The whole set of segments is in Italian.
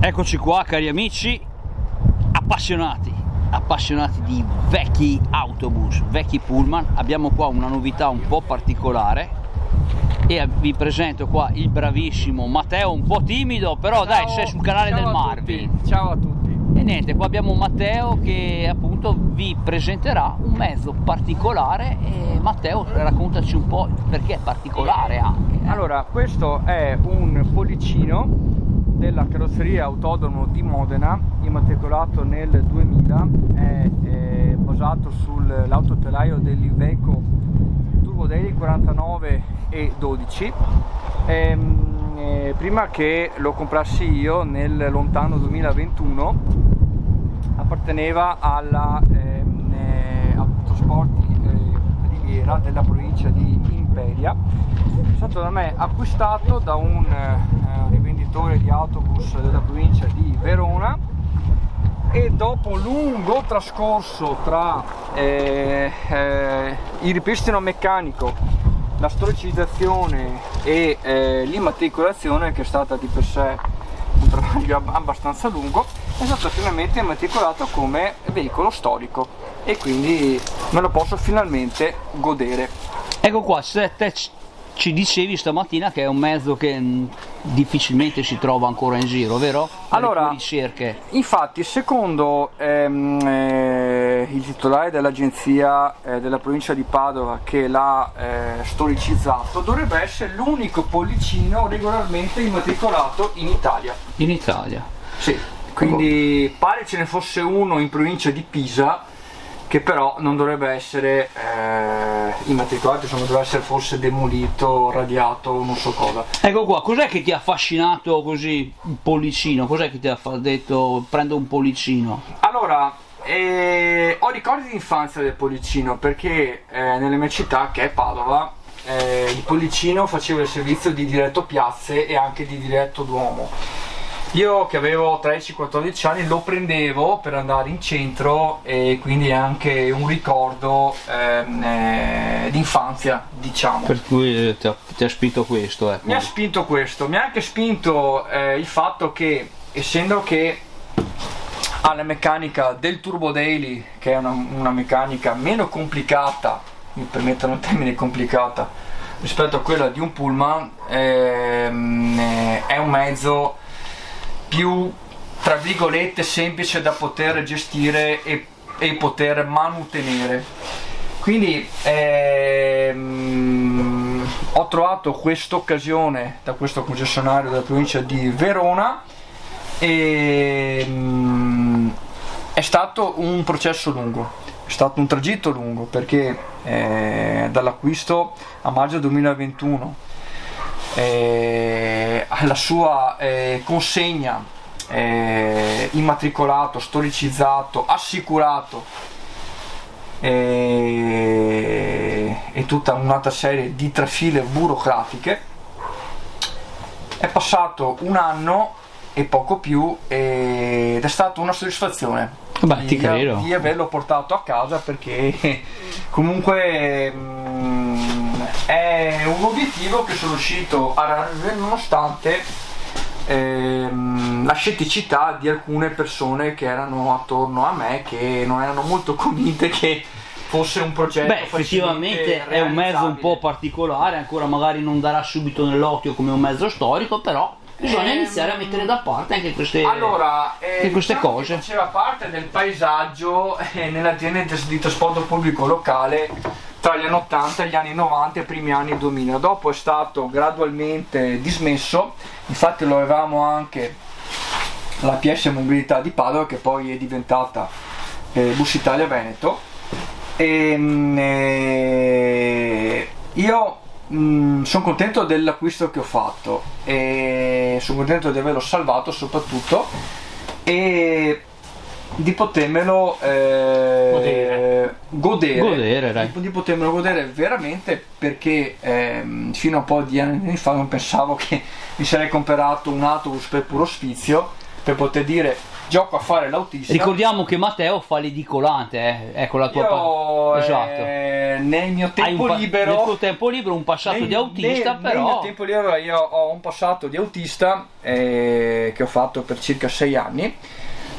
Eccoci qua, cari amici, appassionati di vecchi autobus, vecchi pullman. Abbiamo qua una novità un po' particolare e vi presento qua il bravissimo Matteo, un po' timido, però dai, sei sul canale del Marvin. Ciao a tutti. E niente, qua abbiamo Matteo che appunto vi presenterà un mezzo particolare e Matteo, raccontaci un po' perché è particolare anche. Allora, questo è un pollicino della carrozzeria Autodromo di Modena, immatricolato nel 2000, è basato sull'autotelaio dell'Iveco Turbo Daily 49 e 12. Prima che lo comprassi io nel lontano 2021 apparteneva alla Autotrasporti Riviera della provincia di Imperia. È stato da me acquistato da un rivenditore di autobus della provincia di Verona e dopo un lungo trascorso tra il ripristino meccanico, la storicizzazione e l'immatricolazione, che è stata di per sé un travaglio abbastanza lungo, è stato finalmente immatricolato come veicolo storico e quindi me lo posso finalmente godere. Ecco qua, se te ci dicevi stamattina che è un mezzo che difficilmente si trova ancora in giro, vero? Allora, ricerche. Infatti, secondo il titolare dell'agenzia della provincia di Padova che l'ha storicizzato, dovrebbe essere l'unico pollicino regolarmente immatricolato in Italia. In Italia? Sì, quindi pare ce ne fosse uno in provincia di Pisa, che però non dovrebbe essere immatricolato, insomma dovrebbe essere forse demolito, radiato, non so cosa. Ecco qua, cos'è che ti ha affascinato così il pollicino? Cos'è che ti ha detto prendo un pollicino? Allora, ho ricordi di infanzia del pollicino perché nella mia città, che è Padova, il pollicino faceva il servizio di diretto piazze e anche di diretto Duomo. Io che avevo 13-14 anni lo prendevo per andare in centro e quindi è anche un ricordo di infanzia, diciamo. Per cui ti ha spinto questo, ecco. Mi ha spinto questo, mi ha anche spinto il fatto che, essendo che alla meccanica del Turbo Daily, che è una meccanica meno complicata, mi permettono il termine complicata, rispetto a quella di un pullman, è un mezzo più, tra virgolette, semplice da poter gestire e poter manutenere. Quindi ho trovato questa occasione da questo concessionario della provincia di Verona e è stato un processo lungo, è stato un tragitto lungo perché dall'acquisto a maggio 2021 alla sua consegna, immatricolato, storicizzato, assicurato e tutta un'altra serie di trafile burocratiche, è passato un anno e poco più ed è stata una soddisfazione. Beh, ti credo. Di averlo portato a casa, perché comunque è un obiettivo che sono riuscito a raggiungere nonostante la scetticità di alcune persone che erano attorno a me, che non erano molto convinte che fosse un progetto. Beh, effettivamente è un mezzo un po' particolare, ancora magari non darà subito nell'occhio come un mezzo storico, però bisogna iniziare a mettere da parte anche queste, queste cose. Faceva parte del paesaggio nell'azienda di trasporto pubblico locale tra gli anni 80 e gli anni 90 e i primi anni 2000. Dopo è stato gradualmente dismesso, infatti lo avevamo anche la PS Mobilità di Padova, che poi è diventata Bus Italia Veneto, e io sono contento dell'acquisto che ho fatto e sono contento di averlo salvato soprattutto e di potermelo godere, di potermelo godere veramente, perché fino a un po' di anni fa non pensavo che mi sarei comprato un autobus per puro sfizio, per poter dire gioco a fare l'autista. Ricordiamo che Matteo fa l'edicolante, ecco la tua esatto. Nel mio tempo libero, nel tuo tempo libero un passato di autista, però nel mio tempo libero io ho un passato di autista che ho fatto per circa 6 anni.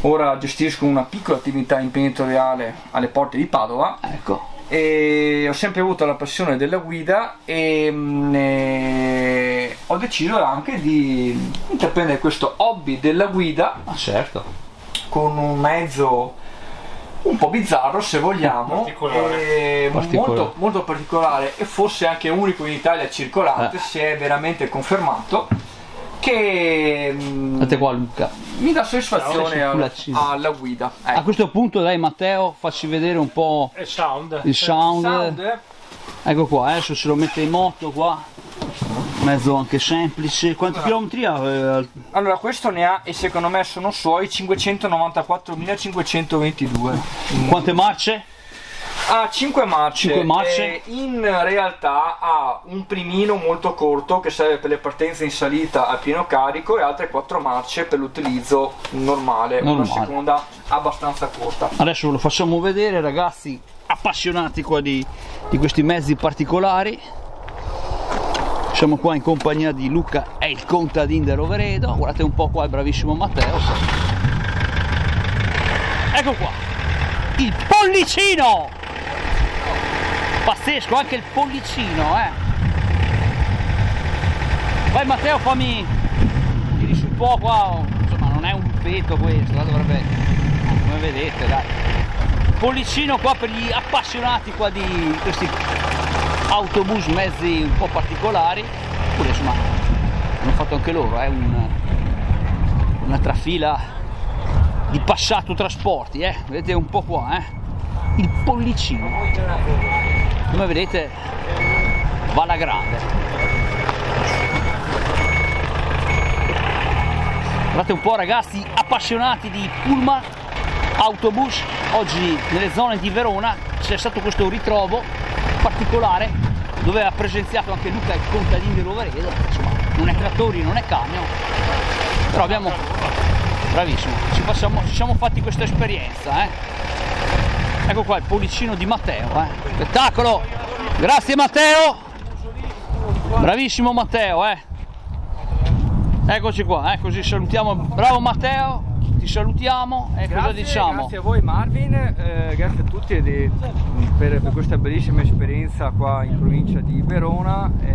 Ora gestisco una piccola attività imprenditoriale alle porte di Padova. Ecco. E ho sempre avuto la passione della guida e ho deciso anche di intraprendere questo hobby della guida. Ma certo. Con un mezzo un po' bizzarro, se vogliamo, molto, molto particolare, e forse anche unico in Italia circolante, si è veramente confermato che qua, Luca, mi dà soddisfazione alla guida. Ecco. A questo punto dai Matteo, facci vedere un po' il sound. Ecco qua, adesso se lo mette in moto qua, mezzo anche semplice. Quanti chilometri ha? Allora questo ne ha, e secondo me sono suoi, 594.522. Quante marce? Ha 5 marce. 5 marce. In realtà ha un primino molto corto che serve per le partenze in salita a pieno carico e altre 4 marce per l'utilizzo normale. Una seconda abbastanza corta. Adesso ve lo facciamo vedere, ragazzi appassionati qua di questi mezzi particolari. Siamo qua in compagnia di Luca e il contadino di Roveredo. Guardate un po' qua il bravissimo Matteo. Ecco qua il pollicino, pazzesco anche il pollicino, Vai Matteo, fammi, tiri su un po' qua, insomma non è un peto questo, dovrebbe, come vedete, dai, pollicino qua per gli appassionati qua di questi autobus, mezzi un po' particolari, oppure insomma hanno fatto anche loro, una trafila di passato trasporti, vedete un po' qua, il pollicino, come vedete va alla grande. Guardate un po' ragazzi appassionati di pullman, autobus. Oggi nelle zone di Verona c'è stato questo ritrovo particolare dove ha presenziato anche Luca, il contadino di Roveredo. Insomma non è trattori, non è camion, però abbiamo, bravissimo, ci siamo fatti questa esperienza, Ecco qua il pollicino di Matteo, spettacolo, grazie Matteo, bravissimo Matteo, eccoci qua, così salutiamo, bravo Matteo, ti salutiamo e cosa diciamo? Grazie a voi Marvin, grazie a tutti per questa bellissima esperienza qua in provincia di Verona, è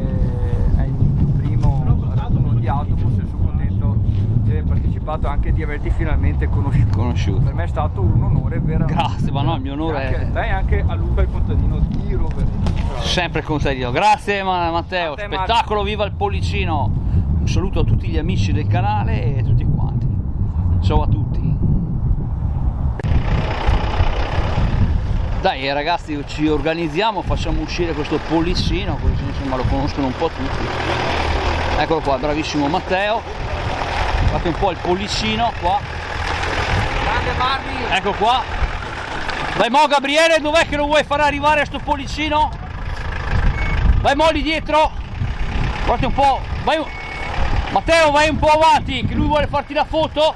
il primo raduno di autobus e sono contento di aver partecipato, anche di averti finalmente conosciuto. Per me è stato un onore veramente. Grazie, ma no, il mio onore è... Dai anche a Luca il contadino di Roveredo. Sempre contadino, grazie Matteo, spettacolo, viva il pollicino, un saluto a tutti gli amici del canale e tutti quanti, ciao a tutti. Dai ragazzi, ci organizziamo, facciamo uscire questo pollicino, così insomma lo conoscono un po' tutti. Eccolo qua, bravissimo Matteo, fate un po' il pollicino qua. Ecco qua. Vai mo Gabriele, dov'è che lo vuoi far arrivare a sto pollicino? Vai mo lì dietro, guardate un po', vai. Matteo, vai un po' avanti, che lui vuole farti la foto.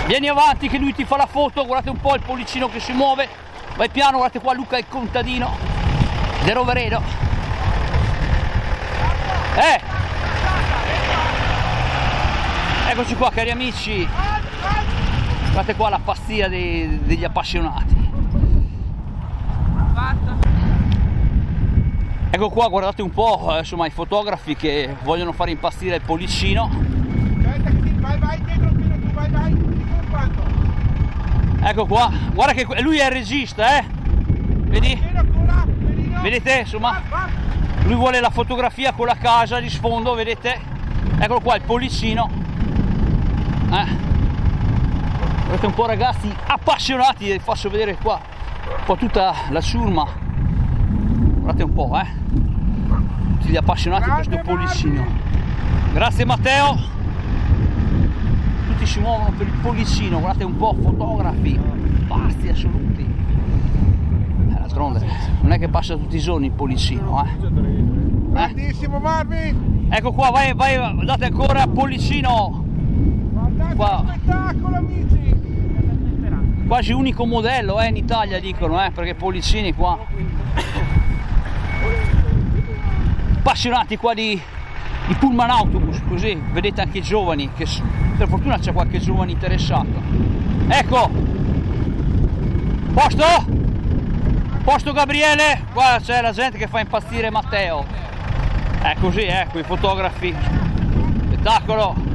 Vieni avanti che lui ti fa la foto, guardate un po' il pollicino che si muove. Vai piano, guardate qua Luca il contadino di Roveredo. Eccoci qua cari amici. Guardate qua la pazzia degli appassionati. Ecco qua, guardate un po', insomma, i fotografi che vogliono fare impazzire il pollicino. Ecco qua, guarda che lui è il regista, vedi? Vedete, insomma, lui vuole la fotografia con la casa di sfondo, vedete? Eccolo qua il pollicino. Guardate un po' ragazzi appassionati, vi faccio vedere qua un po' tutta la ciurma. Guardate un po', tutti gli appassionati di questo pollicino. Grazie Matteo. Tutti si muovono per il pollicino, guardate un po', fotografi, pazzi assoluti. D'altronde non è che passa tutti i giorni il pollicino, Grandissimo Marvin! Ecco qua, vai, date ancora pollicino. qua. Spettacolo, amici! Quasi unico modello in Italia, dicono, perché Pollicini qua. Appassionati qua di pullman autobus, così vedete anche i giovani, che per fortuna c'è qualche giovane interessato. Ecco! Posto Gabriele? Guarda, c'è la gente che fa impazzire Matteo. È così, ecco, i fotografi. Spettacolo!